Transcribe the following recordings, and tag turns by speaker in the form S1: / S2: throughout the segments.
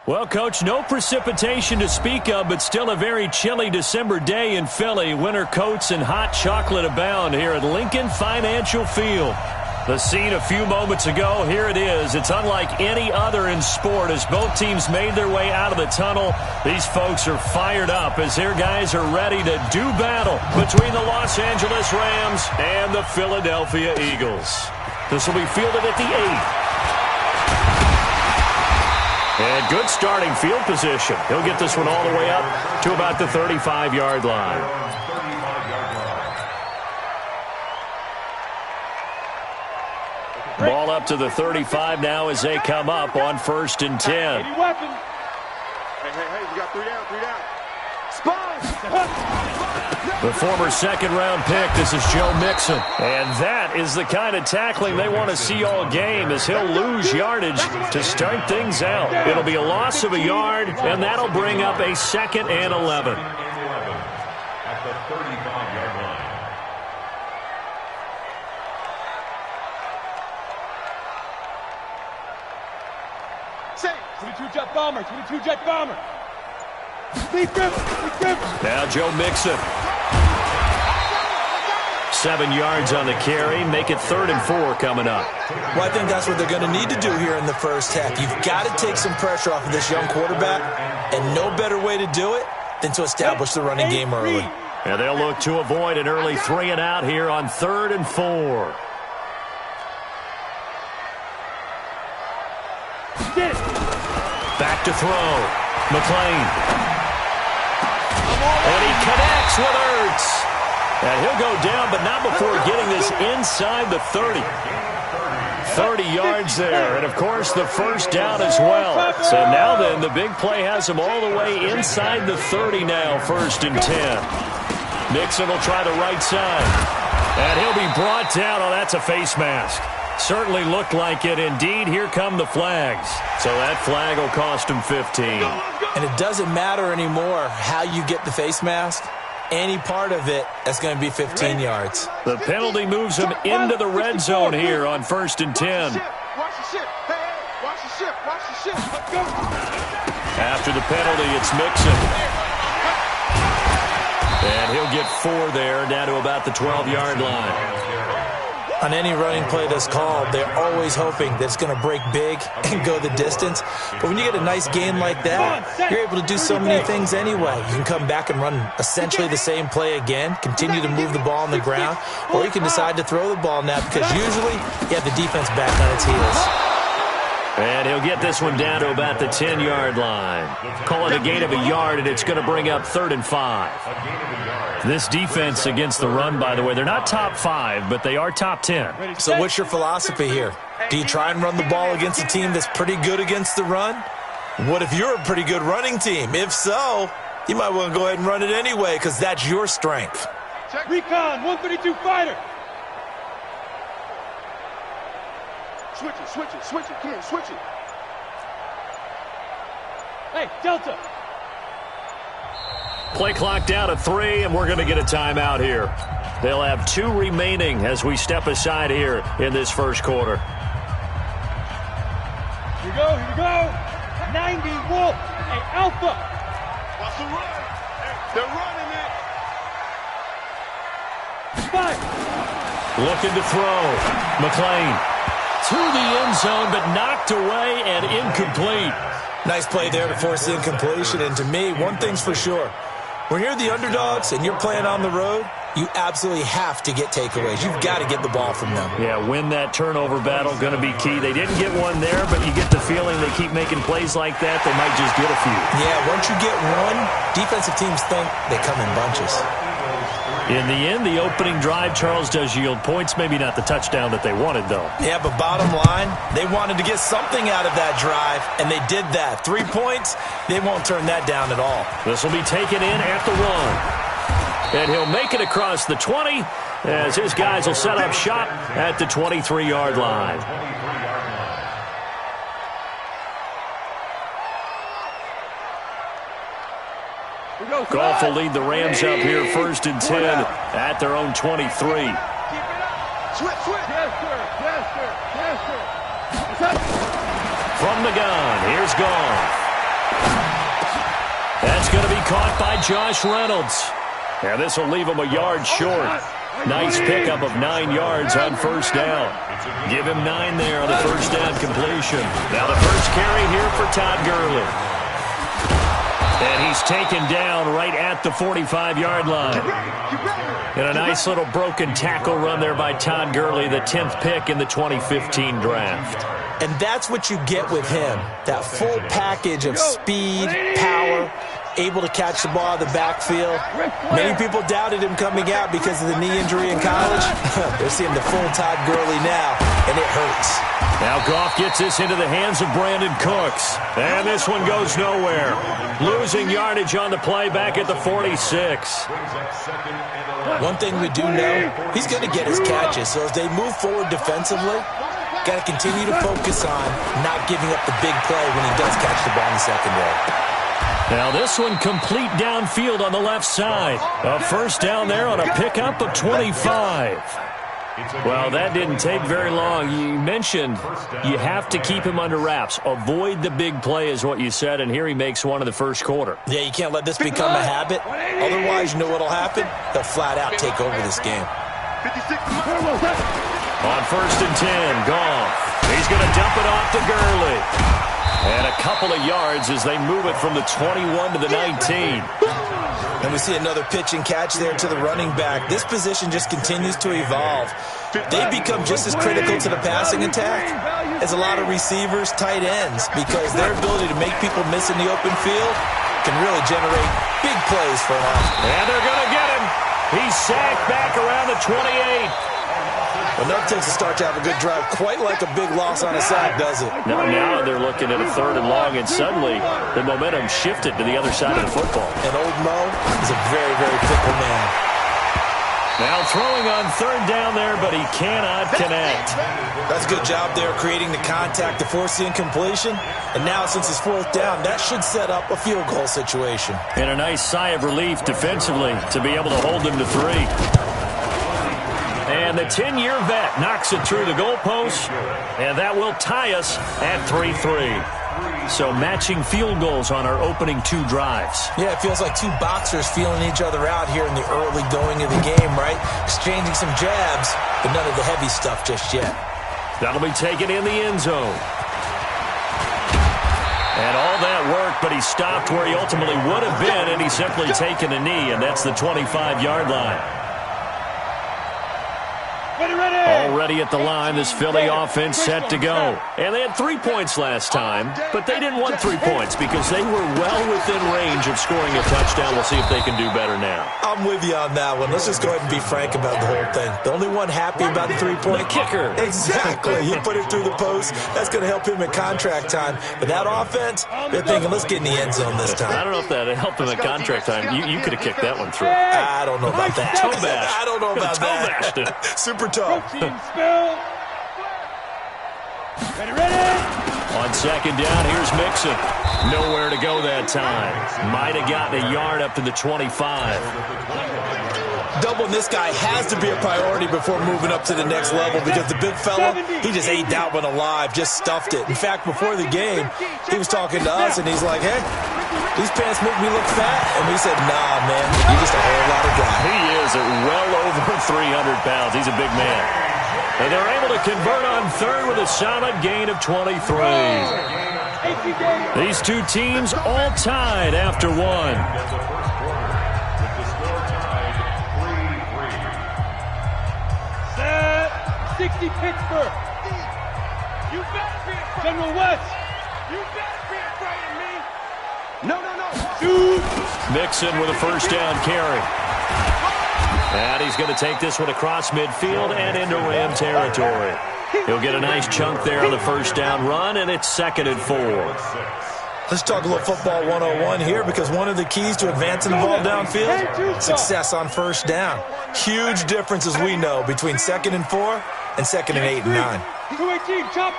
S1: Well, Coach, no precipitation to speak of, but still a very chilly December day in Philly. Winter coats and hot chocolate abound here at Lincoln Financial Field. The scene a few moments ago, here it is. It's unlike any other in sport as both teams made their way out of the tunnel. These folks are fired up as their guys are ready to do battle between the Los Angeles Rams and the Philadelphia Eagles. This will be fielded at the 8. And good starting field position. He'll get this one all the way up to about the 35-yard line. Ball up to the 35 now as they come up on 1st and 10.
S2: Hey, we got 3 down.
S1: The former second-round pick, this is Joe Mixon. And that is the kind of tackling they want to see all game as he'll lose yardage to start things out. It'll be a loss of a yard, and that'll bring up a 2nd and 11.
S3: At the 35-yard line.
S2: Say, 22-jet bomber, 22-jet bomber.
S1: Now Joe Mixon. 7 yards on the carry. Make it 3rd and 4 coming up.
S4: Well, I think that's what they're going to need to do here in the first half. You've got to take some pressure off of this young quarterback, and no better way to do it than to establish the running game early.
S1: And they'll look to avoid an early 3 and out here on 3rd and 4. Back to throw. McLean. And he connects with Ertz. And he'll go down, but not before getting this inside the 30. 30 yards there. And, of course, the first down as well. So now then, the big play has him all the way inside the 30 now, 1st and 10. Mixon will try the right side. And he'll be brought down. Oh, that's a face mask. Certainly looked like it. Indeed, here come the flags. So that flag will cost him 15.
S4: And it doesn't matter anymore how you get the face mask. Any part of it, that's going to be 15 yards.
S1: The penalty moves him into the red zone here on 1st and 10. After the penalty, it's Mixon. And he'll get 4 there, down to about the 12-yard line.
S4: On any running play that's called, they're always hoping that it's going to break big and go the distance. But when you get a nice gain like that, you're able to do so many things anyway. You can come back and run essentially the same play again, continue to move the ball on the ground, or you can decide to throw the ball now because usually you have the defense back on its heels.
S1: And he'll get this one down to about the 10-yard line. Call it a gain of a yard, and it's going to bring up 3rd and 5. This defense against the run, by the way, they're not top 5, but they are top 10.
S4: So what's your philosophy here? Do you try and run the ball against a team that's pretty good against the run? What if you're a pretty good running team? If so, you might want to go ahead and run it anyway because that's your strength.
S2: Check recon, 132 fighter. Switch it. Come on, switch it. Hey, Delta.
S1: Play clock down to 3, and we're going to get a timeout here. They'll have 2 remaining as we step aside here in this first quarter.
S2: Here we go. 90 Wolf. Hey, Alpha. Watch the run. They're running it. 5.
S1: Looking to throw. McLean. To the end zone, but knocked away and incomplete.
S4: Nice play there to force the incompletion. And to me, one thing's for sure. When you're the underdogs and you're playing on the road, you absolutely have to get takeaways. You've got to get the ball from them.
S1: Yeah, win that turnover battle, going to be key. They didn't get one there, but you get the feeling they keep making plays like that, they might just get a few.
S4: Yeah, once you get one, defensive teams think they come in bunches.
S1: In the end, the opening drive, Charles, does yield points. Maybe not the touchdown that they wanted, though.
S4: Yeah, but bottom line, they wanted to get something out of that drive, and they did that. 3 points, they won't turn that down at all.
S1: This will be taken in at the 1. And he'll make it across the 20 as his guys will set up shop at the 23-yard line. Goff will lead the Rams up here 1st and 10 at their own 23. From the gun, here's Goff. It's going to be caught by Josh Reynolds. And this will leave him a yard short. Nice pickup of 9 yards on first down. Give him 9 there on the first down completion. Now the first carry here for Todd Gurley. And he's taken down right at the 45-yard line. And a nice little broken tackle run there by Todd Gurley, the 10th pick in the 2015 draft.
S4: And that's what you get with him, that full package of speed, power, able to catch the ball out of the backfield. Many people doubted him coming out because of the knee injury in college. They're seeing the full Todd Gurley now, and it hurts.
S1: Now Goff gets this into the hands of Brandon Cooks. And this one goes nowhere. Losing yardage on the play back at the 46.
S4: One thing we do know, he's going to get his catches. So as they move forward defensively, got to continue to focus on not giving up the big play when he does catch the ball in the secondary.
S1: Now this one complete downfield on the left side. A first down there on a pickup of 25. Well, that didn't take very long. You mentioned you have to keep him under wraps. Avoid the big play is what you said, and here he makes one in the first quarter.
S4: Yeah, you can't let this become a habit. Otherwise, you know what will happen? They'll flat out take over this game.
S1: On first and 10, Goff. He's going to dump it off to Gurley. And a couple of yards as they move it from the 21 to the 19.
S4: And we see another pitch and catch there to the running back. This position just continues to evolve. They become just as critical to the passing attack as a lot of receivers, tight ends, because their ability to make people miss in the open field can really generate big plays for an offense.
S1: And they're going to get him. He's sacked back around the 28.
S4: Well, that takes a start to have a good drive. Quite like a big loss on a sack, does it?
S1: Now they're looking at a 3rd and long, and suddenly the momentum shifted to the other side of the football.
S4: And old Mo is a very, very fickle man.
S1: Now throwing on 3rd down there, but he cannot connect.
S4: That's a good job there creating the contact to force the incompletion. And now since it's 4th down, that should set up a field goal situation.
S1: And a nice sigh of relief defensively to be able to hold them to 3. And the 10-year vet knocks it through the goalpost, and that will tie us at 3-3. So matching field goals on our opening 2 drives.
S4: Yeah, it feels like 2 boxers feeling each other out here in the early going of the game, right? Exchanging some jabs, but none of the heavy stuff just yet.
S1: That'll be taken in the end zone. And all that work, but he stopped where he ultimately would have been, and he's simply taken a knee, and that's the 25-yard line. Already at the line, this Philly offense set to go. And they had 3 points last time, but they didn't want 3 points because they were well within range of scoring a touchdown. We'll see if they can do better now.
S4: I'm with you on that one. Let's just go ahead and be frank about the whole thing. The only one happy about the 3-point?
S1: The kicker.
S4: Exactly. He put it through the post. That's going to help him in contract time. But that offense, they're thinking, let's get in the end zone this time.
S1: I don't know if that helped him in contract time. You could have kicked that one through.
S4: I don't know about that.
S1: Toe bash.
S4: I don't know about that.
S1: Toe bashed it.
S4: Super toe.
S2: Ready.
S1: On second down, here's Mixon. Nowhere to go that time. Might have gotten a yard up to the 25.
S4: Doubling this guy has to be a priority before moving up to the next level because the big fella, he just ate that one alive, just stuffed it. In fact, before the game, he was talking to us, and he's like, hey, these pants make me look fat. And we said, nah, man, you're just a whole lot of guy.
S1: He is at well over 300 pounds. He's a big man. And they're able to convert on 3rd with a solid gain of 23. These 2 teams all tied after 1.
S2: Set 60 Pittsburgh. You better be afraid. General West. You better be afraid of me. No. Shoot.
S1: Mixon with a first down carry. And he's going to take this one across midfield and into Ram territory. He'll get a nice chunk there on the first down run, and it's 2nd and 4.
S4: Let's talk a little football 101 here because one of the keys to advancing the ball downfield, success on first down. Huge difference, as we know, between 2nd and 4 and 2nd and 8 and 9.
S2: 218, chop.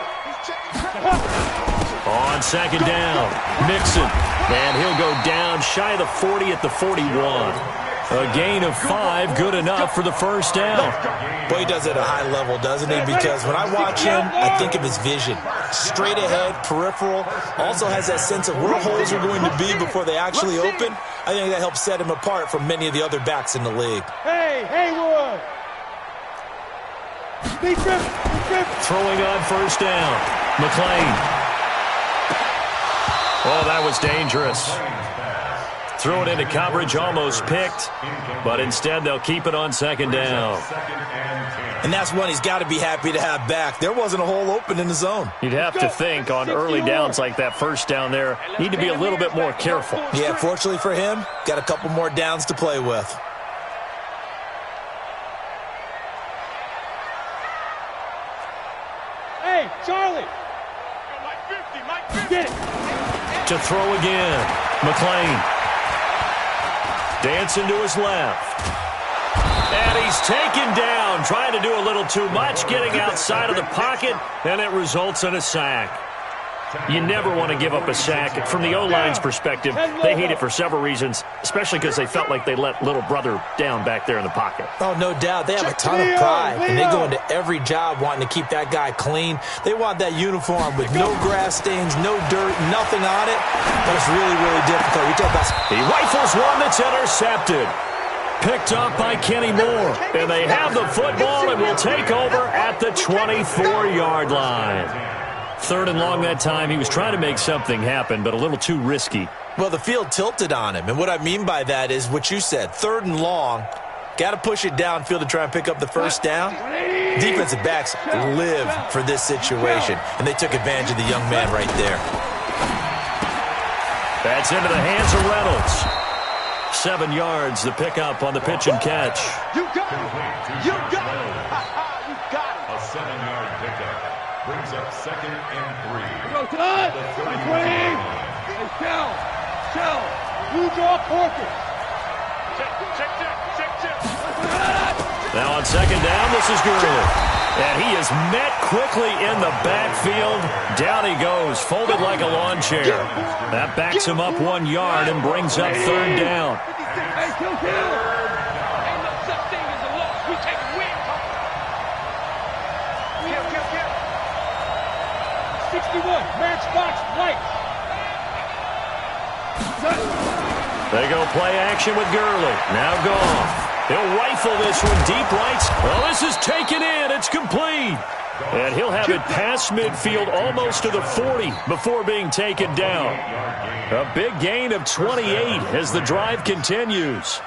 S1: On second down, Mixon. And he'll go down shy of the 40 at the 41. A gain of 5, good enough for the first down.
S4: Boy, he does it at a high level, doesn't he? Because when I watch him, I think of his vision. Straight ahead, peripheral. Also has that sense of where holes are going to be before they actually open. I think that helps set him apart from many of the other backs in the league.
S2: Hey, Haywood!
S1: Throwing on first down. McLean. Oh, that was dangerous. Threw it into coverage, almost picked, but instead they'll keep it on second down.
S4: And that's one he's got to be happy to have back. There wasn't a hole open in the zone.
S1: You'd have to think on early downs like that first down there, need to be a little bit more careful.
S4: Yeah, fortunately for him, got a couple more downs to play with.
S2: Hey, Charlie! Get it!
S1: To throw again. McLean. Dancing to his left. And he's taken down, trying to do a little too much, getting outside of the pocket, and it results in a sack. You never want to give up a sack. From the O-line's perspective, they hate it for several reasons, especially because they felt like they let little brother down back there in the pocket.
S4: Oh, no doubt. They have a ton of pride, and they go into every job wanting to keep that guy clean. They want that uniform with no grass stains, no dirt, nothing on it, but it's really, really difficult.
S1: He rifles one that's intercepted. Picked up by Kenny Moore, and they have the football and will take over at the 24-yard line. 3rd and long that time. He was trying to make something happen, but a little too risky.
S4: Well, the field tilted on him, and what I mean by that is what you said, 3rd and long. Got to push it downfield to try and pick up the first down. Defensive backs live for this situation, and they took advantage of the young man right there.
S1: That's into the hands of Reynolds. 7 yards, the pickup on the pitch and catch.
S2: You got it! You got it! You got it!
S3: A 7-yard pickup brings up 2nd and 3.
S2: Go, Todd! Hey, Shell! You draw Porkins! Check.
S1: Now on 2nd down, this is Gurley. And he is met quickly in the backfield. Down he goes, folded like a lawn chair. That backs him up 1 yard and brings up 3rd down.
S2: Hey, kill! Ain't no such thing as a loss. We take a win. Kill. 61, matchbox white.
S1: They go play action with Gurley. Now Goff. He'll rifle this one deep right. Well, this is taken in. It's complete. And he'll have it past midfield almost to the 40 before being taken down. A big gain of 28 as the drive continues.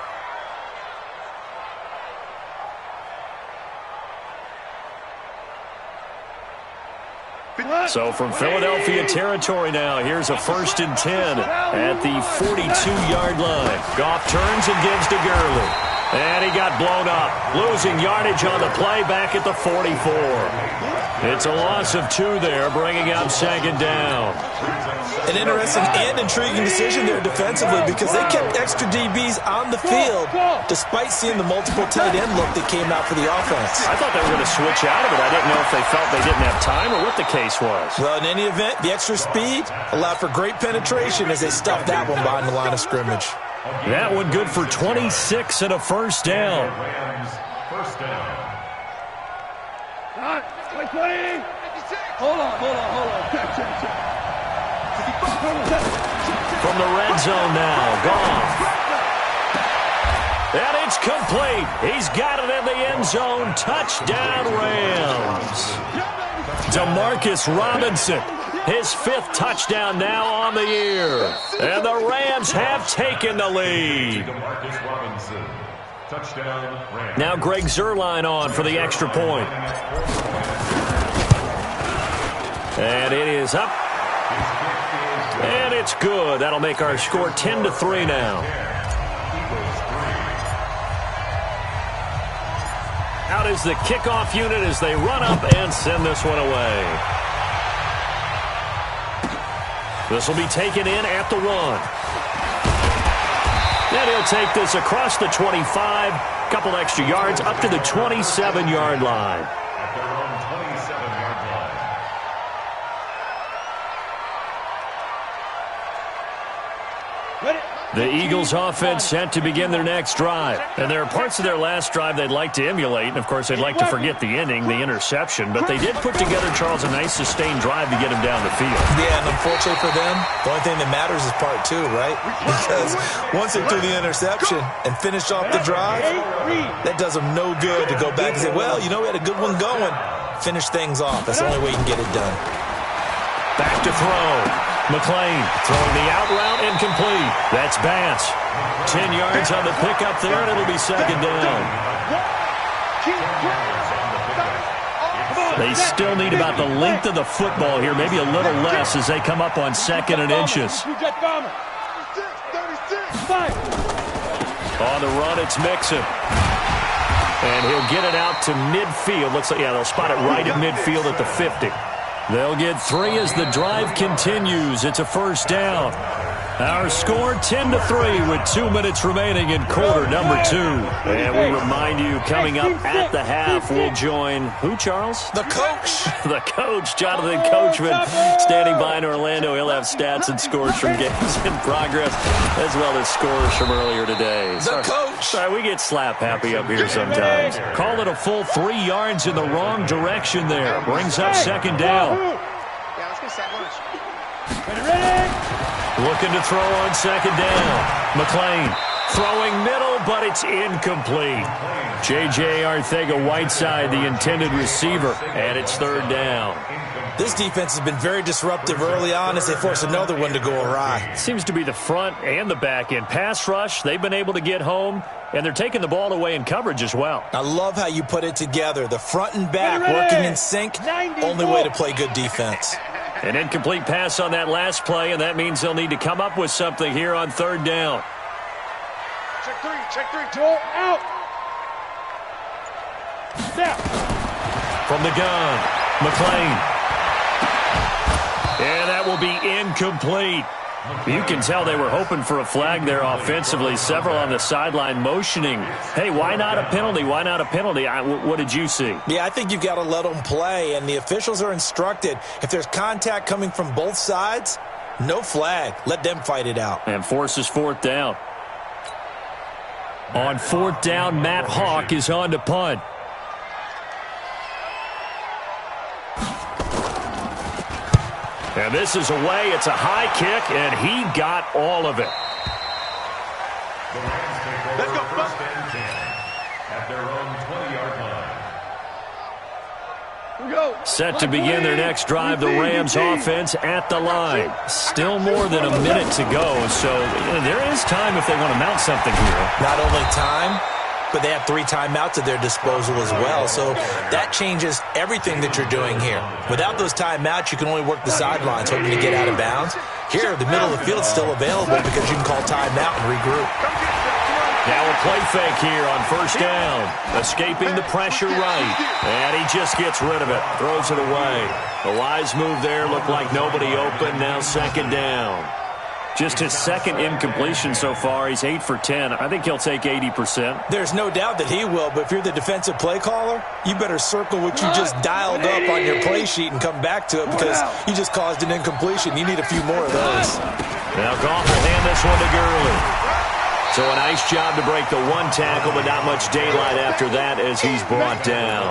S1: So from Philadelphia territory now, here's a 1st and 10 at the 42-yard line. Goff turns and gives to Gurley. And he got blown up, losing yardage on the play back at the 44. It's a loss of 2 there, bringing up 2nd down.
S4: An interesting and intriguing decision there defensively because they kept extra DBs on the field despite seeing the multiple tight end look that came out for the offense.
S1: I thought they were going to switch out of it. I didn't know if they felt they didn't have time or what the case was.
S4: Well, in any event, the extra speed allowed for great penetration as they stuffed that one behind the line of scrimmage.
S1: That one good for 26 and a 1st down.
S3: First down.
S2: Hold on.
S1: From the red zone now, Goff. And it's complete. He's got it in the end zone. Touchdown, Rams. Demarcus Robinson, his 5th touchdown now on the year. And the Rams have taken the lead.
S3: Demarcus Robinson. Touchdown, Rams.
S1: Now Greg Zuerlein on for the extra point. And it is up. And it's good. That'll make our score 10-3 now. Out is the kickoff unit as they run up and send this one away. This will be taken in at the 1. And he'll take this across the 25. Couple extra yards up to the 27-yard line.
S3: At their own 27-yard line.
S2: Ready?
S1: The Eagles offense set to begin their next drive. And there are parts of their last drive they'd like to emulate. And, of course, they'd like to forget the ending, the interception. But they did put together, Charles, a nice sustained drive to get him down the field.
S4: Yeah, and unfortunately for them, the only thing that matters is part two, right? Because once they threw the interception and finished off the drive, that does them no good to go back and say, well, you know, we had a good one going. Finish things off. That's the only way you can get it done.
S1: Back to throw. McLean throwing the out route incomplete. That's Bass. 10 yards on the pickup there, and it'll be second down. They still need about the length of the football here, maybe a little less as they come up on second and inches. On the run, it's Mixon. And he'll get it out to midfield. Looks like, yeah, they'll spot it right at midfield at the 50. They'll get 3 as the drive continues. It's a first down. Our score 10-3 with 2 minutes remaining in quarter number 2. And we remind you, coming up at the half, we'll join who, Charles?
S4: The coach.
S1: The coach, Jonathan Coachman, standing by in Orlando. He'll have stats and scores from games in progress, as well as scores from earlier today.
S4: The coach.
S1: Sorry, we get slap happy up here sometimes. Call it a full 3 yards in the wrong direction there. Brings up second down.
S5: Yeah, let's get sandwich.
S1: Looking to throw on second down. McLean throwing middle, but it's incomplete. J.J. Arcega-Whiteside, the intended receiver, and it's third down.
S4: This defense has been very disruptive early on as they force another one to go awry.
S1: Seems to be the front and the back end. Pass rush, they've been able to get home, and they're taking the ball away in coverage as well.
S4: I love how you put it together. The front and back working in sync, only way to play good defense.
S1: An incomplete pass on that last play, and that means they'll need to come up with something here on third down.
S2: Check three, go out. Step.
S1: From the gun, McLean. And that will be incomplete. You can tell they were hoping for a flag there offensively. Several on the sideline motioning. Hey, why not a penalty? Why not a penalty? What did you see?
S4: Yeah, I think you've got to let them play, and the officials are instructed. If there's contact coming from both sides, no flag. Let them fight it out.
S1: And forces fourth down. On fourth down, Matt Hawk is on to punt. And this is away. It's a high kick, and he got all of it.
S3: Let's go. First and 10 at their own 20-yard line.
S1: Set to begin their next drive, the Rams offense at the line. Still more than a minute to go, so there is time if they want to mount something here.
S4: Not only time, but they have 3 timeouts at their disposal as well. So that changes everything that you're doing here. Without those timeouts, you can only work the sidelines, hoping to get out of bounds. Here, the middle of the field is still available because you can call timeout and regroup.
S1: Now a play fake here on first down. Escaping the pressure right. And he just gets rid of it. Throws it away. The wise move there. Looked like nobody open. Now second down. Just his second incompletion so far. He's 8 for 10. I think he'll take 80%.
S4: There's no doubt that he will, but if you're the defensive play caller, you better circle what you just dialed up on your play sheet and come back to it because you just caused an incompletion. You need a few more of those.
S1: Now Goff will hand this one to Gurley. So a nice job to break the one tackle, but not much daylight after that as he's brought down.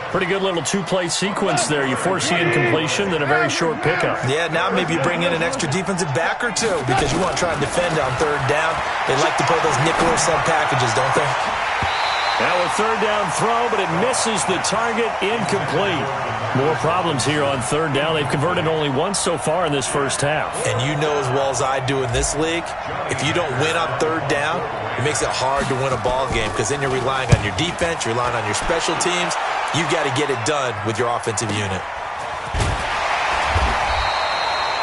S1: Pretty good little 2-play sequence there. You force the incompletion, then a very short pickup.
S4: Yeah, now maybe you bring in an extra defensive back or two because you want to try and defend on third down. They like to play those nickel or sub packages, don't they?
S1: Now a third down throw, but it misses the target, incomplete. More problems here on third down. They've converted only once so far in this first half.
S4: And you know as well as I do in this league, if you don't win on third down, it makes it hard to win a ball game because then you're relying on your defense, you're relying on your special teams. You've got to get it done with your offensive unit.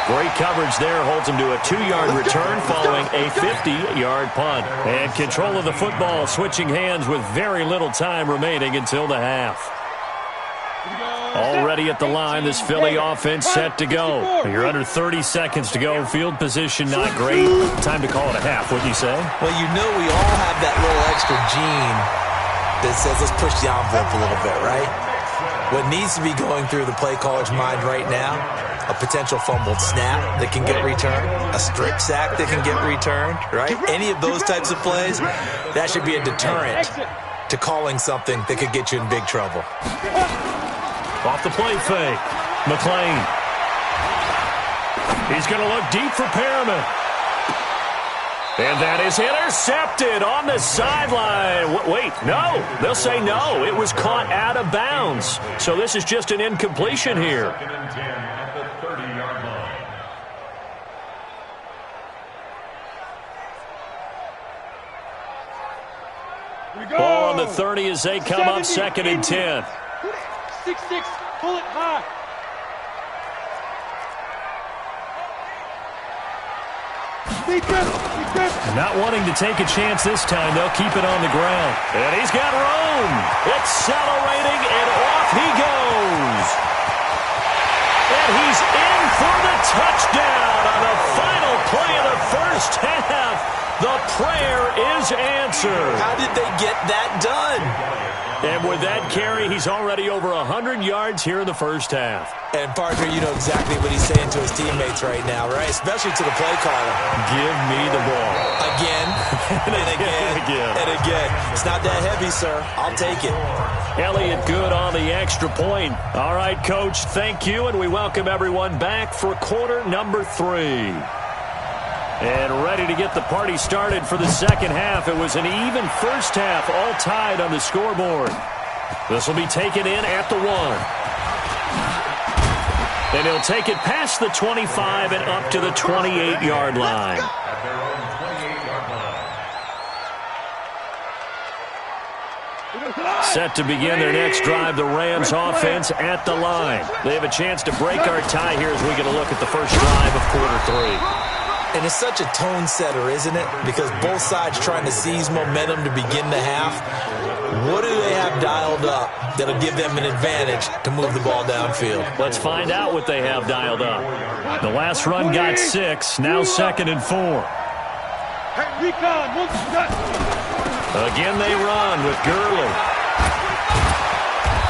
S1: Great coverage there. Holds him to a 2-yard return following a 50-yard punt. And control of the football, switching hands with very little time remaining until the half. Already at the line, this Philly offense set to go. You're under 30 seconds to go. Field position not great. Time to call it a half, wouldn't you say?
S4: Well, you know we all have that little extra gene that says let's push the envelope a little bit, right? What needs to be going through the play caller's mind right now a potential fumbled snap that can get returned, a strip sack that can get returned, right? Any of those types of plays, that should be a deterrent to calling something that could get you in big trouble.
S1: Off the play fake. McLean. He's going to look deep for Perriman. And that is intercepted on the sideline. Wait, no. They'll say no. It was caught out of bounds. So this is just an incompletion here.
S3: Second and 10 at the 30-yard line.
S1: Ball on the 30 as they come up second and 10.
S2: 6-6, pull it high.
S1: Not wanting to take a chance this time, they'll keep it on the ground. And he's got room. Accelerating, and off he goes. And he's in for the touchdown on the final play of the first half. The prayer is answered.
S4: How did they get that done?
S1: And with that carry, he's already over 100 yards here in the first half.
S4: And, partner, you know exactly what he's saying to his teammates right now, right? Especially to the play caller.
S1: Give me the ball.
S4: Again, and again, and again. It's not that heavy, sir. I'll take it.
S1: Elliott good on the extra point. All right, Coach, thank you, and we welcome everyone back for quarter number 3. And ready to get the party started for the second half. It was an even first half, all tied on the scoreboard. This will be taken in at the 1. And he'll take it past the 25 and up to the 28-yard line.
S3: At their own 28-yard line.
S1: Set to begin their next drive, the Rams offense at the line. They have a chance to break our tie here as we get a look at the first drive of quarter 3.
S4: And it's such a tone setter, isn't it? Because both sides trying to seize momentum to begin the half. What do they have dialed up that'll give them an advantage to move the ball downfield?
S1: Let's find out what they have dialed up. The last run got 6, now second and 4. Again they run with Gurley.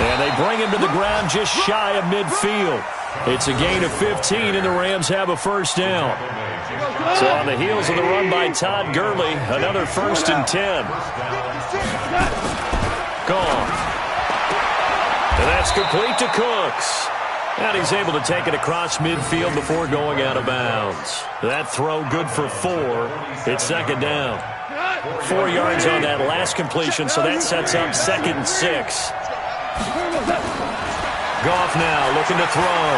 S1: And they bring him to the ground just shy of midfield. It's a gain of 15, and the Rams have a first down. So on the heels of the run by Todd Gurley, another first and 10. Gone. And that's complete to Cooks. And he's able to take it across midfield before going out of bounds. That throw good for 4. It's second down. 4 yards on that last completion, so that sets up second and 6. Goff now looking to throw.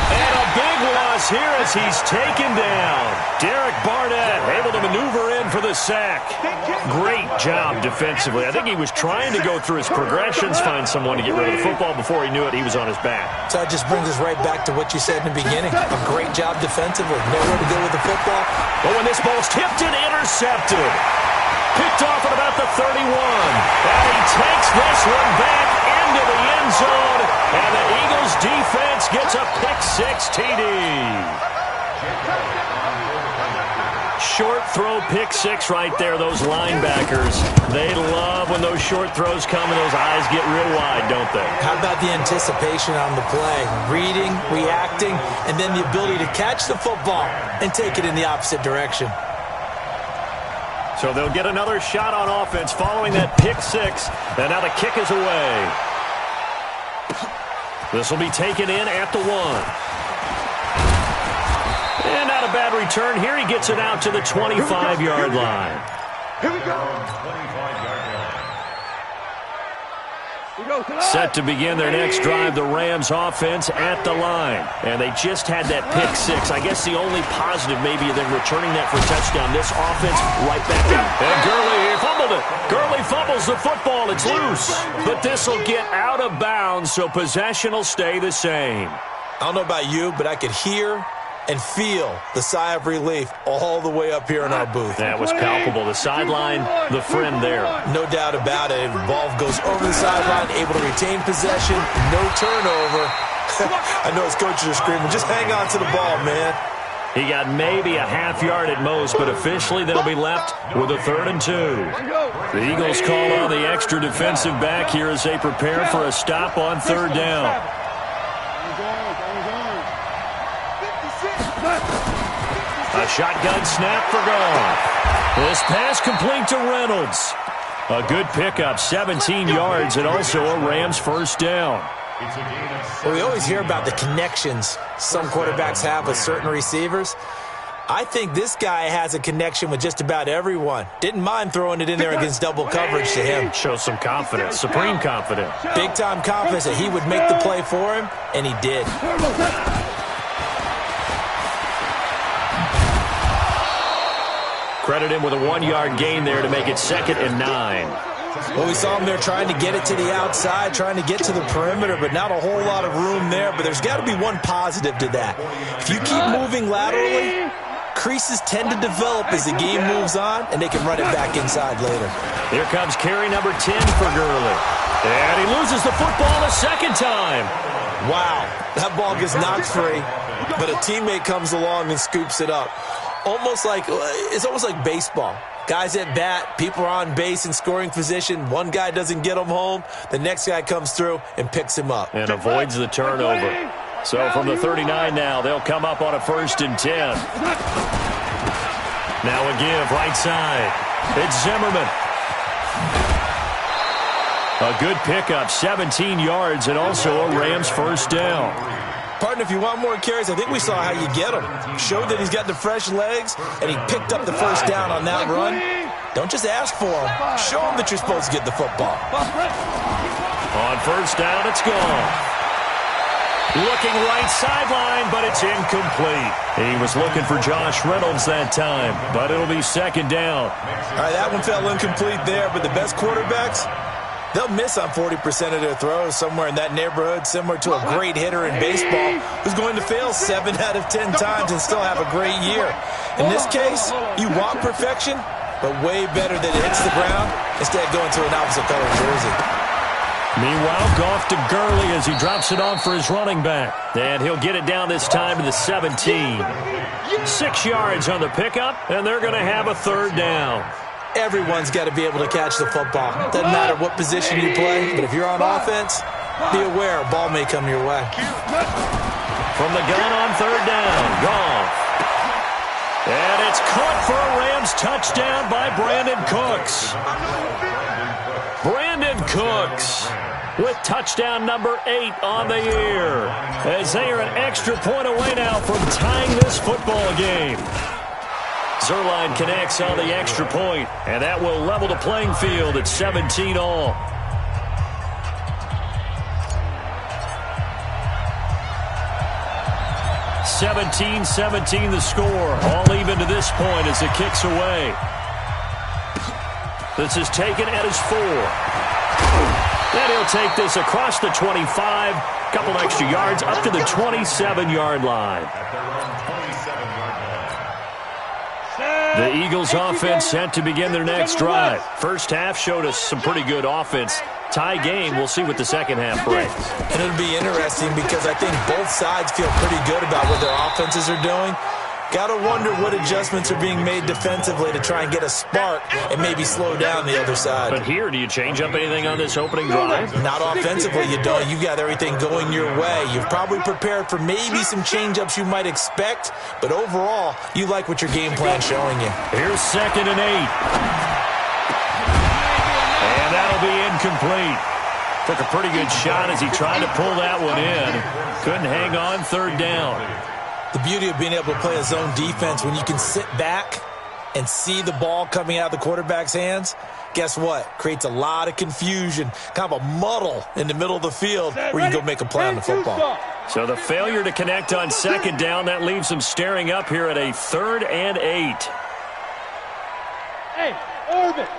S1: And a big loss here as he's taken down. Derek Barnett able to maneuver in for the sack. Great job defensively. I think he was trying to go through his progressions, find someone to get rid of the football. Before he knew it, he was on his back.
S4: So that just brings us right back to what you said in the beginning. A great job defensively. Nowhere to go with the football.
S1: But when this ball's tipped and intercepted. Picked off at about the 31. And he takes this one back into the end zone. And the Eagles defense gets a pick-6 TD. Short throw pick-6 right there. Those linebackers, they love when those short throws come and those eyes get real wide, don't they?
S4: How about the anticipation on the play? Reading, reacting, and then the ability to catch the football and take it in the opposite direction.
S1: So they'll get another shot on offense following that pick-6. And now the kick is away. This will be taken in at the 1. And not a bad return here. He gets it out to the 25-yard line.
S2: Here we go.
S3: 25-yard line.
S1: Set to begin their next drive, the Rams offense at the line. And they just had that pick-6. I guess the only positive maybe of them returning that for a touchdown. This offense right back out. And Gurley fumbled it. Gurley fumbles the football. It's loose. But this will get out of bounds, so possession will stay the same.
S4: I don't know about you, but I could hear and feel the sigh of relief all the way up here in our booth.
S1: That was palpable. The sideline, the friend there.
S4: No doubt about it. The ball goes over the sideline, able to retain possession, no turnover. I know his coaches are screaming, just hang on to the ball, man.
S1: He got maybe a half yard at most, but officially they'll be left with a 3rd and 2. The Eagles call on the extra defensive back here as they prepare for a stop on 3rd down. A shotgun snap for goal. This pass complete to Reynolds. A good pickup, 17 yards, and also a Rams first down.
S4: Well, we always hear about the connections some quarterbacks have with certain receivers. I think this guy has a connection with just about everyone. Didn't mind throwing it in there against double coverage to him.
S1: Shows some confidence, supreme confidence.
S4: Big-time confidence that he would make the play for him, and he did.
S1: Credit him with a 1-yard gain there to make it 2nd and 9.
S4: Well, we saw him there trying to get it to the outside, trying to get to the perimeter, but not a whole lot of room there. But there's got to be one positive to that. If you keep moving laterally, creases tend to develop as the game moves on, and they can run it back inside later.
S1: Here comes carry number 10 for Gurley. And he loses the football a second time.
S4: Wow, that ball gets knocked free, but a teammate comes along and scoops it up. It's almost like baseball. Guys at bat, people are on base in scoring position. One guy doesn't get him home. The next guy comes through and picks him up.
S1: And avoids the turnover. So from the 39 now, they'll come up on a 1st and 10. Now a give right side. It's Zimmerman. A good pickup, 17 yards, and also a Rams first down.
S4: Partner, if you want more carries, I think we saw how you get him. Showed that he's got the fresh legs, and he picked up the first down on that run. Don't just ask for him. Show him that you're supposed to get the football.
S1: On first down, it's gone. Looking right sideline, but it's incomplete. He was looking for Josh Reynolds that time, but it'll be 2nd down.
S4: All right, that one fell incomplete there, but the best quarterbacks, they'll miss on 40% of their throws, somewhere in that neighborhood, similar to a great hitter in baseball who's going to fail 7 out of 10 times and still have a great year. In this case, you want perfection, but way better that it hits the ground instead of going to an opposite color jersey.
S1: Meanwhile, Goff to Gurley as he drops it off for his running back. And he'll get it down this time to the 17. 6 yards on the pickup, and they're going to have a 3rd down.
S4: Everyone's got to be able to catch the football. Doesn't matter what position you play, but if you're on offense, be aware a ball may come your way.
S1: From the gun on 3rd down, Goff. And it's caught for a Rams touchdown by Brandon Cooks. Brandon Cooks with touchdown number 8 on the year, as they are an extra point away now from tying this football game. Zerline connects on the extra point, and that will level the playing field at 17 all. (17-17) the score. All even to this point as it kicks away. This is taken at his 4. Then he'll take this across the 25. Couple extra yards up to the 27-yard line. The Eagles offense set to begin their next drive. First half showed us some pretty good offense. Tie game, we'll see what the second half brings.
S4: And it'll be interesting because I think both sides feel pretty good about what their offenses are doing. Got to wonder what adjustments are being made defensively to try and get a spark and maybe slow down the other side.
S1: But here, do you change up anything on this opening drive?
S4: Not offensively, you don't. You've got everything going your way. You've probably prepared for maybe some change-ups you might expect, but overall, you like what your game plan's showing you.
S1: Here's 2nd and 8. And that'll be incomplete. Took a pretty good shot as he tried to pull that one in. Couldn't hang on 3rd down.
S4: The beauty of being able to play a zone defense when you can sit back and see the ball coming out of the quarterback's hands, guess what? Creates a lot of confusion, kind of a muddle in the middle of the field where you can go make a play on the football.
S1: So the failure to connect on 2nd down, that leaves them staring up here at a 3rd and 8.
S2: Hey, orbit.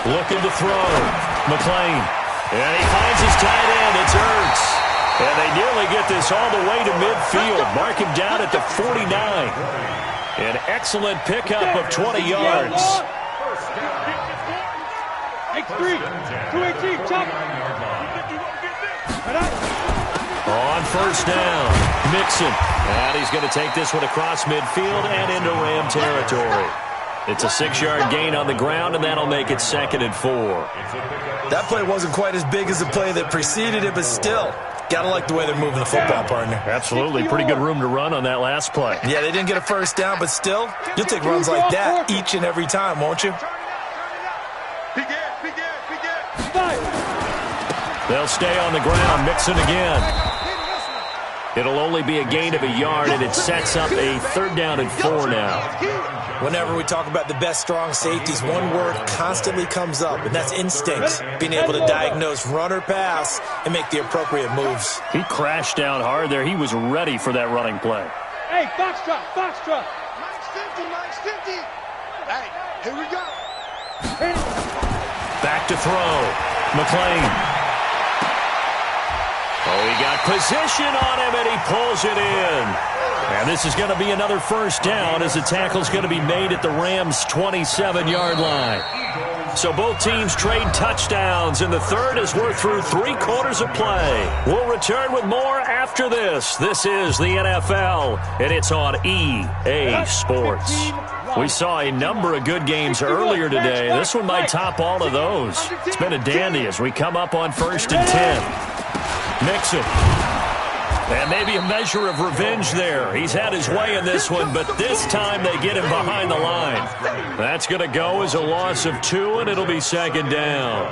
S1: Looking to throw. McLean. And he finds his tight end. It's Ertz. And they nearly get this all the way to midfield. Mark him down at the 49. An excellent pickup of 20 yards.
S2: X3, 218, chop.
S1: On first down, Mixon. And he's going to take this one across midfield and into Ram territory. It's a 6-yard gain on the ground, and that'll make it 2nd and 4.
S4: That play wasn't quite as big as the play that preceded it, but still, gotta like the way they're moving the football, partner.
S1: Absolutely. Pretty good room to run on that last play.
S4: Yeah, they didn't get a first down, but still, you'll take runs like that each and every time, won't you?
S1: They'll stay on the ground. Mixon again. It'll only be a gain of a yard, and it sets up a 3rd down and 4 now.
S4: Whenever we talk about the best strong safeties, one word constantly comes up, and that's instinct. Being able to diagnose run or pass and make the appropriate moves.
S1: He crashed down hard there. He was ready for that running play.
S2: Hey, foxtrot, foxtrot.
S5: Mike's 50. Hey, here we go.
S1: Back to throw. McLean. Oh, he got position on him, and he pulls it in. And this is going to be another 1st down as the tackle's going to be made at the Rams' 27-yard line. So both teams trade touchdowns, and the 3rd as we're through 3 quarters of play. We'll return with more after this. This is the NFL, and it's on EA Sports. We saw a number of good games earlier today. This one might top all of those. It's been a dandy as we come up on 1st and 10. Mixon. And maybe a measure of revenge there. He's had his way in this one, but this time they get him behind the line. That's going to go as a loss of 2, and it'll be 2nd down.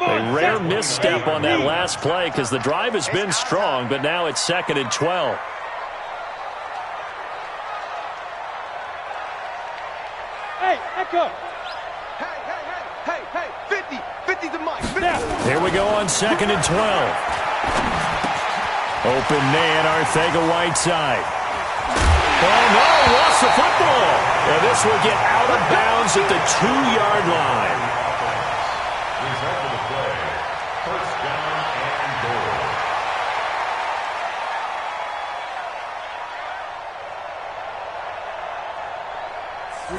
S1: A rare misstep on that last play because the drive has been strong, but now it's 2nd and 12.
S2: Hey, Echo.
S5: Hey, 50 to Mike. 50.
S1: Here we go on 2nd and 12. Open man, Arcega-Whiteside. Oh, no, lost the football. And this will get out of bounds at the 2-yard line.
S3: Result of the play, 1st down and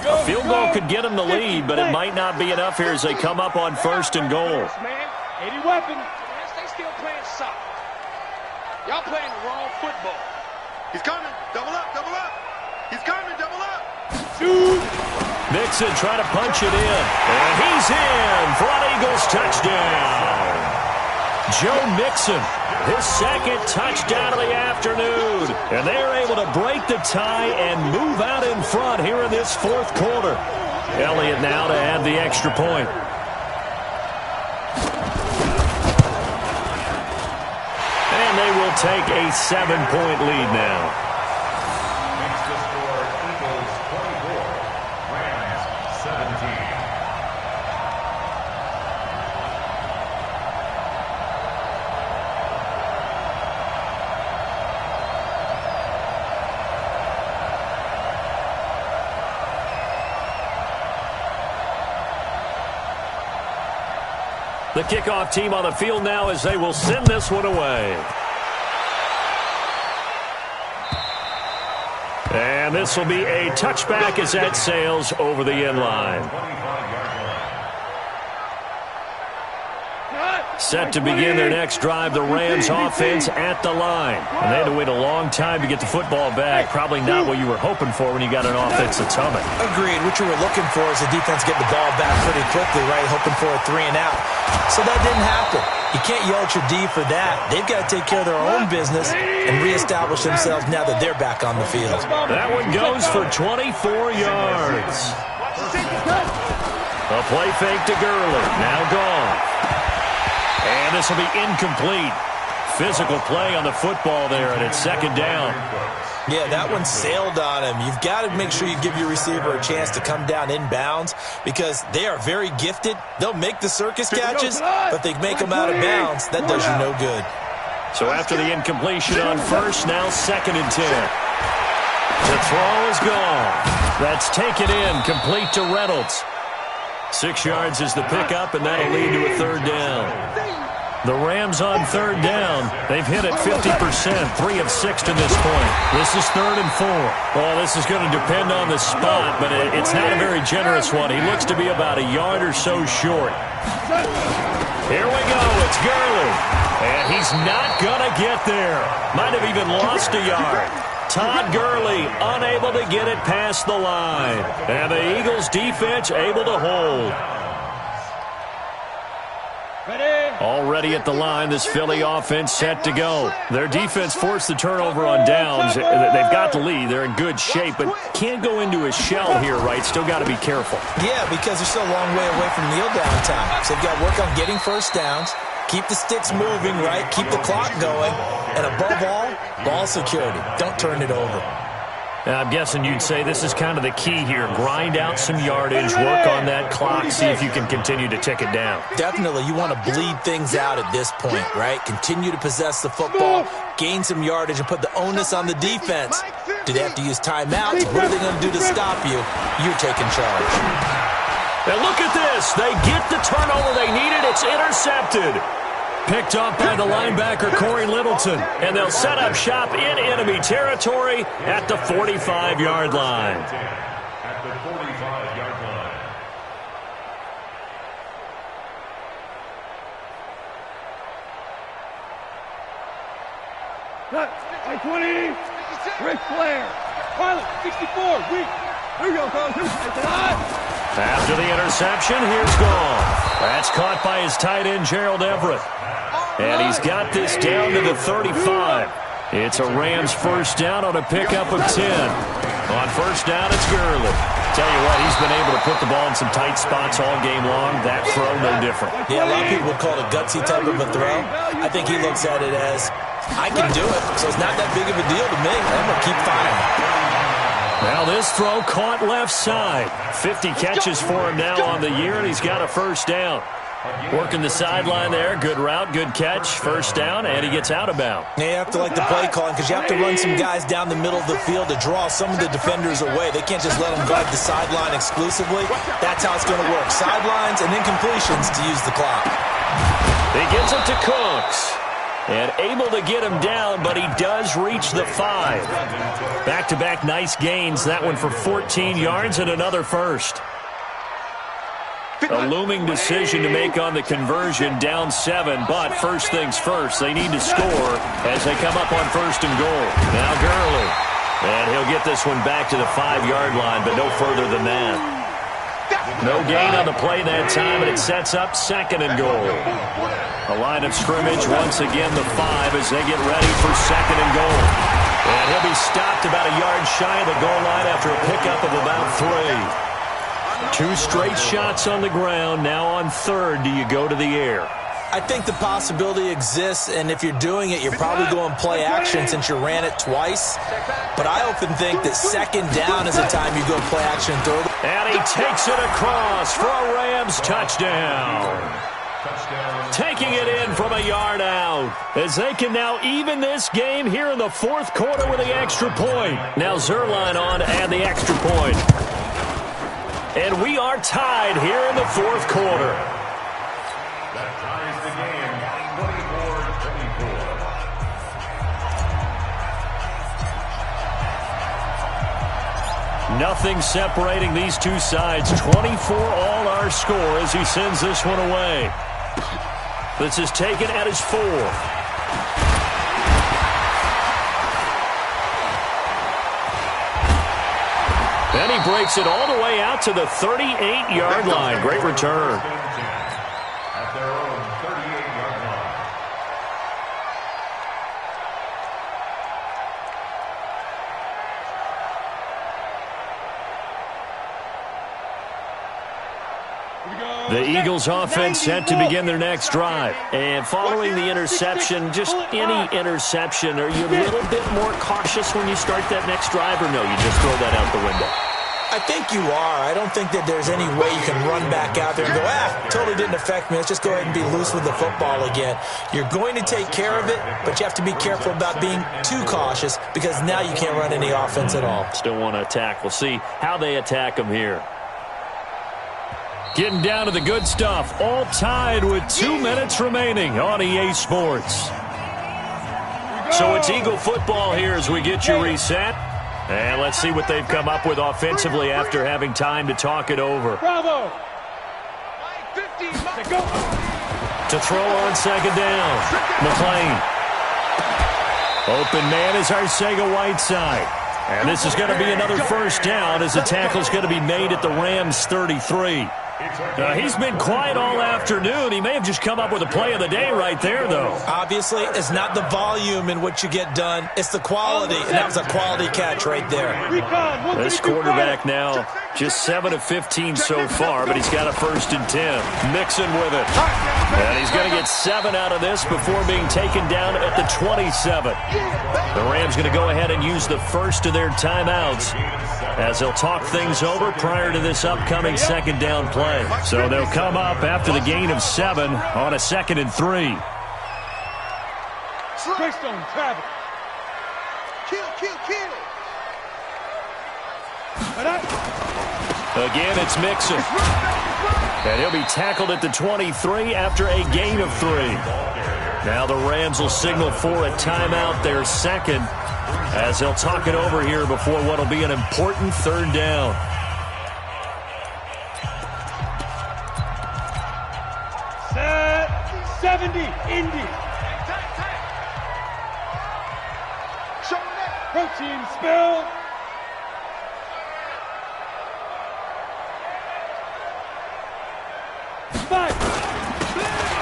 S3: goal.
S1: A field goal could get them the lead, but it might not be enough here as they come up on 1st and goal.
S2: 80 weapons.
S5: They still playing soft. Y'all playing the wrong football. He's coming. Double up. He's coming. Double up.
S2: Shoot.
S1: Mixon trying to punch it in. And he's in for an Eagles touchdown. Joe Mixon, his 2nd touchdown of the afternoon. And they're able to break the tie and move out in front here in this 4th quarter. Elliott now to add the extra point. And they will take a 7-point lead now.
S3: Makes the score Eagles 24, Rams 17.
S1: The kickoff team on the field now as they will send this one away. And this will be a touchback as that sails over the end line. Set to begin their next drive, the Rams offense at the line. And they had to wait a long time to get the football back. Probably not what you were hoping for when you got an offense that's humming.
S4: Agreed. What you were looking for is the defense getting the ball back pretty quickly, right? Hoping for a 3-and-out. So that didn't happen. You can't yell at your D for that. They've got to take care of their own business and reestablish themselves now that they're back on the field.
S1: That one goes for 24 yards. A play fake to Gurley. Now gone. And this will be incomplete. Physical play on the football there, and it's 2nd down.
S4: Yeah, that one sailed on him. You've got to make sure you give your receiver a chance to come down inbounds because they are very gifted. They'll make the circus catches, but they make them out of bounds. That does you no good.
S1: So after the incompletion on 1st, now 2nd and 10. The throw is gone. That's taken in, complete to Reynolds. 6 yards is the pickup, and that'll lead to a 3rd down. The Rams on 3rd down. They've hit it 50%, 3 of 6 to this point. This is 3rd and 4. Well, this is going to depend on the spot, but it's not a very generous one. He looks to be about a yard or so short. Here we go. It's Gurley. And he's not going to get there. Might have even lost a yard. Todd Gurley unable to get it past the line. And the Eagles defense able to hold. Already at the line, this Philly offense set to go. Their defense forced the turnover on downs. They've got the lead. They're in good shape, but can't go into a shell here, right? Still got to be careful.
S4: Yeah, because they're still a long way away from kneel-down time. So they've got to work on getting first downs, keep the sticks moving, right? Keep the clock going. And above all, ball security. Don't turn it over.
S1: I'm guessing you'd say this is kind of the key here. Grind out some yardage, work on that clock, see if you can continue to tick it down.
S4: Definitely. You want to bleed things out at this point, right? Continue to possess the football, gain some yardage, and put the onus on the defense. Do they have to use timeouts? What are they going to do to stop you? You're taking charge.
S1: And look at this. They get the turnover they needed. It's intercepted. Picked up by the linebacker, Corey Littleton. And they'll set up shop in enemy territory at the 45-yard line.
S3: At the 45-yard line.
S2: Cut. 20. Ric Flair. Pilot. 64. Weak. Here you go, coach.
S1: After the interception, here's gone. That's caught by his tight end, Gerald Everett. And he's got this down to the 35. It's a Rams first down on a pickup of 10. On first down, it's Gurley. Tell you what, he's been able to put the ball in some tight spots all game long. That throw, no different.
S4: Yeah, a lot of people would call it a gutsy type of a throw. I think he looks at it as, I can do it, so it's not that big of a deal to me. I'm going to keep firing.
S1: Now this throw caught left side. 50 catches for him now on the year, and he's got a first down. Working the sideline there. Good route, good catch. First down, and he gets out of bounds.
S4: Yeah, you have to like the play calling because you have to run some guys down the middle of the field to draw some of the defenders away. They can't just let them guard the sideline exclusively. That's how it's going to work. Sidelines and incompletions to use the clock.
S1: He gets it to Cooks. And able to get him down, but he does reach the 5. Back-to-back nice gains. That one for 14 yards and another first. A looming decision to make on the conversion, down 7, but first things first, they need to score as they come up on first and goal. Now Gurley, and he'll get this one back to the 5-yard line, but no further than that. No gain on the play that time, and it sets up second and goal. The line of scrimmage, once again the 5 as they get ready for second and goal. And he'll be stopped about a yard shy of the goal line after a pickup of about 3. 2 straight shots on the ground. Now on third, do you go to the air?
S4: I think the possibility exists, and if you're doing it, you're probably going play action since you ran it twice. But I often think that second down is the time you go play action third.
S1: And he takes it across for a Rams touchdown. Taking it in from a yard out as they can now even this game here in the fourth quarter with the extra point. Now Zerline on to add the extra point. And we are tied here in the fourth quarter.
S3: That ties the game, 24-24.
S1: Nothing separating these two sides. 24 all our score as he sends this one away. This is taken at his 4. Then he breaks it all the way out to the 38-yard line. Great return.
S3: At their own 38-yard line.
S1: The Eagles offense set to begin their next drive. And following the interception, just any interception, are you a little bit more cautious when you start that next drive, or no, you just throw that out the window?
S4: I think you are. I don't think that there's any way you can run back out there and go, totally didn't affect me. Let's just go ahead and be loose with the football again. You're going to take care of it, but you have to be careful about being too cautious because now you can't run any offense at all.
S1: Still want to attack. We'll see how they attack them here. Getting down to the good stuff. All tied with 2 minutes remaining on EA Sports. So it's Eagle football here as we get you reset. And let's see what they've come up with offensively after having time to talk it over.
S2: Bravo.
S1: To throw on second down. McClain. Open man is Arcega-Whiteside. And this is going to be another first down as the tackle is going to be made at the Rams' 33. He's been quiet all afternoon. He may have just come up with a play of the day right there, though.
S4: Obviously, it's not the volume in what you get done. It's the quality, and that was a quality catch right there.
S1: This quarterback now just 7 of 15 so far, but he's got a 1st and 10. Mixon with it. And he's going to get 7 out of this before being taken down at the 27. The Rams going to go ahead and use the first of their timeouts as they'll talk things over prior to this upcoming 2nd down play. So they'll come up after the gain of 7 on a 2nd and 3.
S2: Greystone, travel. Kill.
S1: Again, it's Mixon. And he'll be tackled at the 23 after a gain of 3. Now the Rams will signal for a timeout, their 2nd, as they'll talk it over here before what will be an important 3rd down.
S2: Set 70, Indy. Protein spill.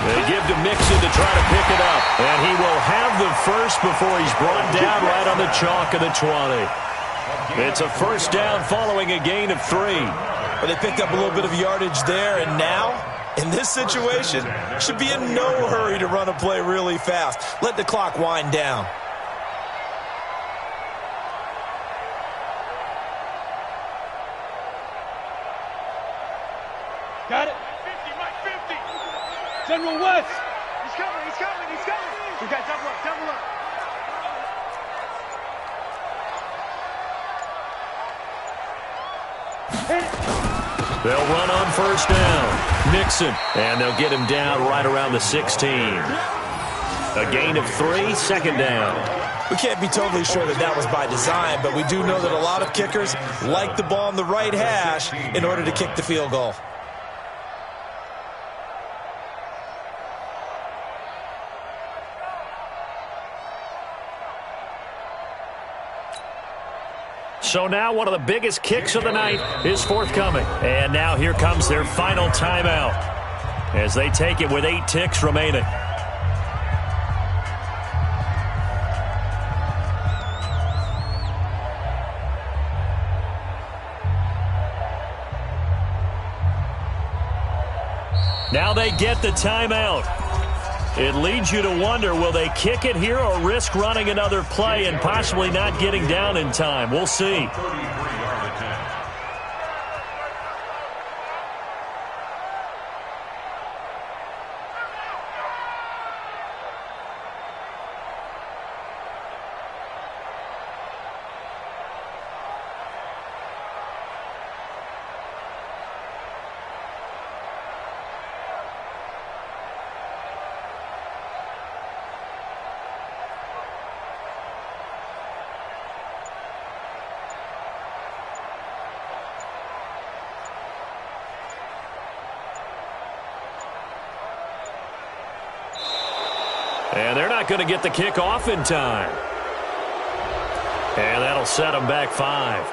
S1: They give to Mixon to try to pick it up. And he will have the first before he's brought down right on the chalk of the 20. It's a 1st down following a gain of 3.
S4: But they picked up a little bit of yardage there, and now, in this situation, should be in no hurry to run a play really fast. Let the clock wind down.
S2: Got it.
S5: Mike 50.
S2: General West.
S5: He's coming. We got double up.
S2: Hit it.
S1: They'll run on 1st down. Mixon. And they'll get him down right around the 16. A gain of 3, 2nd down.
S4: We can't be totally sure that was by design, but we do know that a lot of kickers like the ball on the right hash in order to kick the field goal.
S1: So now one of the biggest kicks of the night is forthcoming. And now here comes their final timeout as they take it with 8 ticks remaining. Now they get the timeout. It leads you to wonder, will they kick it here or risk running another play and possibly not getting down in time? We'll see. And they're not going to get the kick off in time. And that'll set them back 5.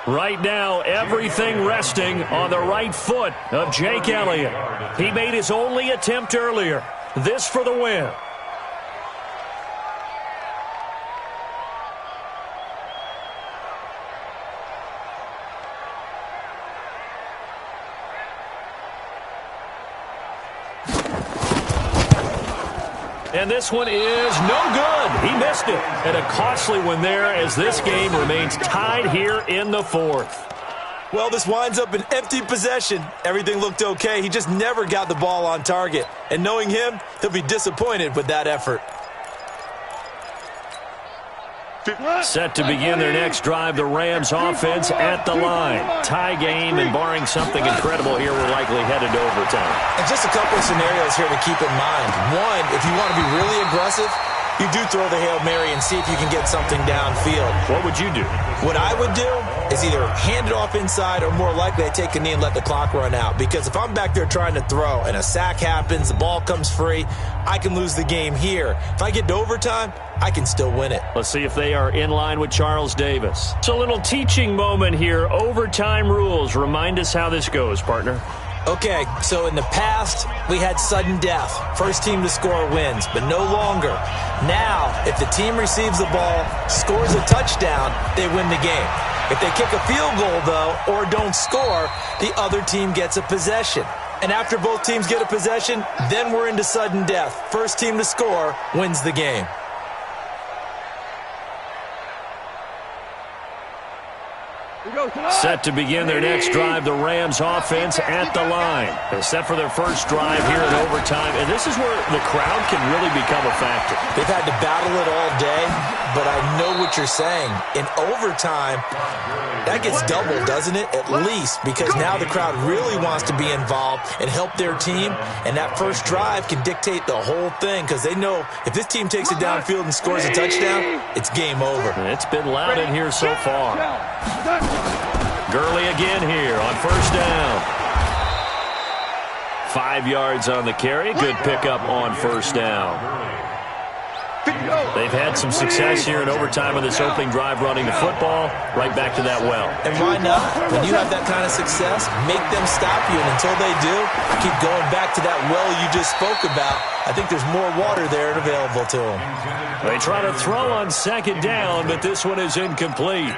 S1: Right now, everything resting on the right foot of Jake Elliott. He made his only attempt earlier. This for the win. And this one is no good. He missed it. And a costly one there as this game remains tied here in the 4th.
S4: Well, this winds up an empty possession. Everything looked okay. He just never got the ball on target. And knowing him, he'll be disappointed with that effort.
S1: Set to begin their next drive, the Rams offense at the line. Tie game, and barring something incredible here, we're likely headed to overtime.
S4: And just a couple of scenarios here to keep in mind. One, if you want to be really aggressive, You do throw the Hail Mary and see if you can get something downfield.
S1: What would you do?
S4: What I would do is either hand it off inside or more likely I take a knee and let the clock run out. Because if I'm back there trying to throw and a sack happens, the ball comes free, I can lose the game here. If I get to overtime, I can still win it.
S1: Let's see if they are in line with Charles Davis. It's a little teaching moment here. Overtime rules. Remind us how this goes, partner.
S4: Okay, so in the past, we had sudden death. First team to score wins, but no longer. Now, if the team receives the ball, scores a touchdown, they win the game. If they kick a field goal, though, or don't score, the other team gets a possession. And after both teams get a possession, then we're into sudden death. First team to score wins the game.
S1: Set to begin their next drive, the Rams offense at the line. They're set for their first drive here in overtime, and this is where the crowd can really become a factor.
S4: They've had to battle it all day, but I know what you're saying. In overtime, that gets doubled, doesn't it? At least, because now the crowd really wants to be involved and help their team, and that first drive can dictate the whole thing because they know if this team takes it downfield and scores a touchdown, it's game over.
S1: It's been loud in here so far. Gurley again here on first down. 5 yards on the carry. Good pickup on first down. They've had some success here in overtime on this opening drive running the football. Right back to that well.
S4: And why not? When you have that kind of success, make them stop you. And until they do, keep going back to that well you just spoke about. I think there's more water there and available to them.
S1: They try to throw on second down, but this one is incomplete.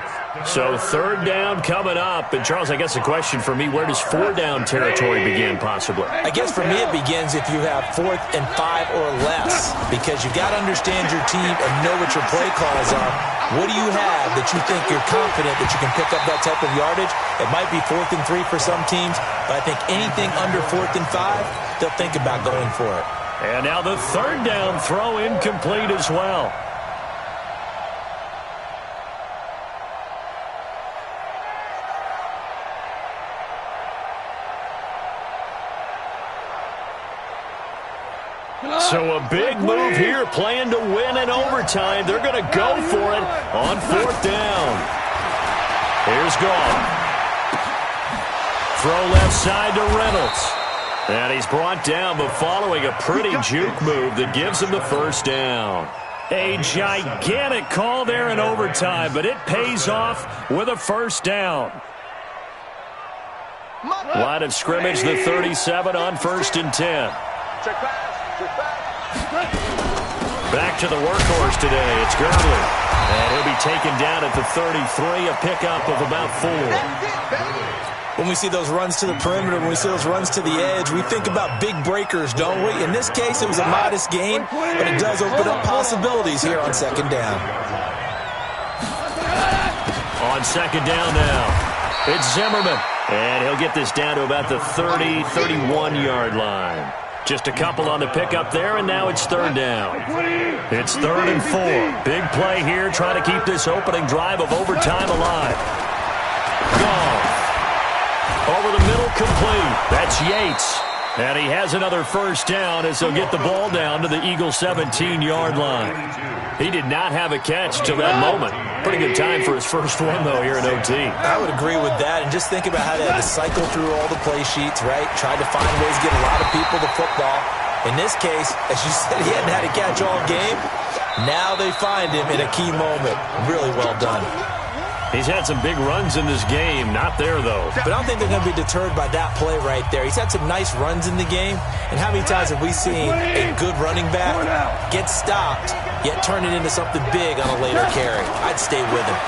S1: So third down coming up. And, Charles, I guess the question for me, where does 4 down territory begin possibly?
S4: I guess for me it begins if you have 4th and 5 or less, because you've got to understand your team and know what your play calls are. What do you have that you think you're confident that you can pick up that type of yardage? It might be 4th and 3 for some teams, but I think anything under 4th and 5, they'll think about going for it.
S1: And now the third down throw incomplete as well. So a big move here, playing to win in overtime. They're going to go for it on fourth down. Here's Goff. Throw left side to Reynolds. And he's brought down, but following a pretty juke move that gives him the first down. A gigantic call there in overtime, but it pays off with a first down. Line of scrimmage, the 37 on 1st and 10. Back to the workhorse today. It's Gurley. And he'll be taken down at the 33, a pickup of about 4.
S4: When we see those runs to the perimeter, when we see those runs to the edge, we think about big breakers, don't we? In this case, it was a modest gain, but it does open up possibilities here on second down.
S1: On second down now, it's Zimmerman. And he'll get this down to about the 30, 31-yard line. Just a couple on the pickup there, and now it's third down. It's 3rd and 4. Big play here, trying to keep this opening drive of overtime alive. Goff. Over the middle, complete. That's Yates. And he has another first down as he'll get the ball down to the Eagles' 17-yard line. He did not have a catch till that moment. Pretty good time for his first one, though, here in OT.
S4: I would agree with that. And just think about how they had to cycle through all the play sheets, right? Tried to find ways to get a lot of people the football. In this case, as you said, he hadn't had a catch all game. Now they find him in a key moment. Really well done.
S1: He's had some big runs in this game. Not there, though.
S4: But I don't think they're going to be deterred by that play right there. He's had some nice runs in the game. And how many times have we seen a good running back get stopped, yet turn it into something big on a later carry? I'd stay with him.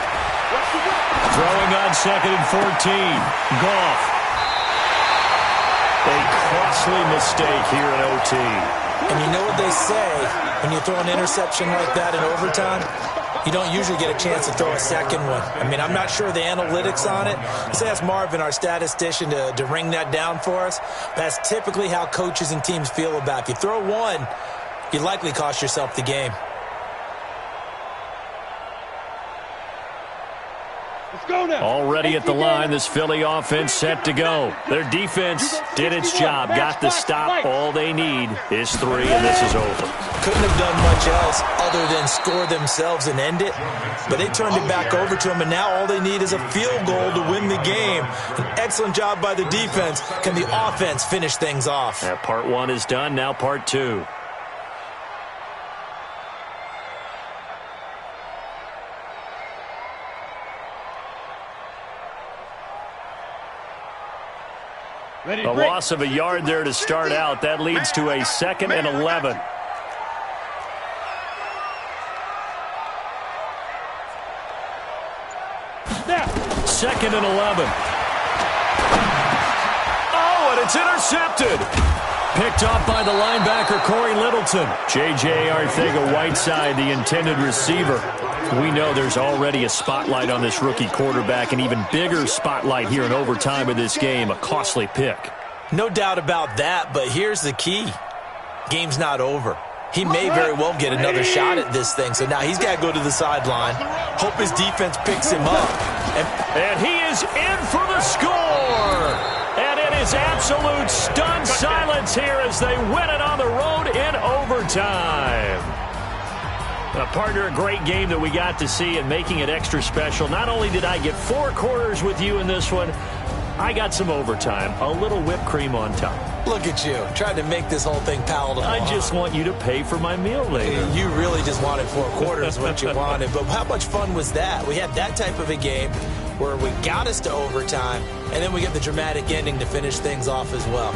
S1: Throwing on 2nd and 14. Goff. A costly mistake here in OT.
S4: And you know what they say, when you throw an interception like that in overtime, you don't usually get a chance to throw a second one. I mean, I'm not sure the analytics on it. Let's ask Marvin, our statistician, to ring that down for us. That's typically how coaches and teams feel about it. If you throw one, you likely cost yourself the game.
S1: Already at the line, this Philly offense set to go. Their defense did its job, got the stop. All they need is 3, and this is over.
S4: Couldn't have done much else other than score themselves and end it. But they turned it back over to them, and now all they need is a field goal to win the game. An excellent job by the defense. Can the offense finish things off?
S1: That part one is done. Now part two. A loss of a yard there to start out. That leads to a 2nd and 11.
S2: Snap.
S1: 2nd and 11. Oh, and it's intercepted. Picked off by the linebacker, Corey Littleton. J.J. Arcega-Whiteside, the intended receiver. We know there's already a spotlight on this rookie quarterback, an even bigger spotlight here in overtime of this game. A costly pick.
S4: No doubt about that, but here's the key. Game's not over. He may very well get another shot at this thing, so now he's got to go to the sideline. Hope his defense picks him up.
S1: And he is in for the score. And it is absolute stunned silence here as they win it on the road in overtime. Partner, a great game that we got to see, and making it extra special. Not only did I get 4 quarters with you in this one, I got some overtime, a little whipped cream on top.
S4: Look at you, trying to make this whole thing palatable.
S1: I just want you to pay for my meal later.
S4: You really just wanted 4 quarters, what you wanted. But how much fun was that? We had that type of a game where we got us to overtime, and then we get the dramatic ending to finish things off as well.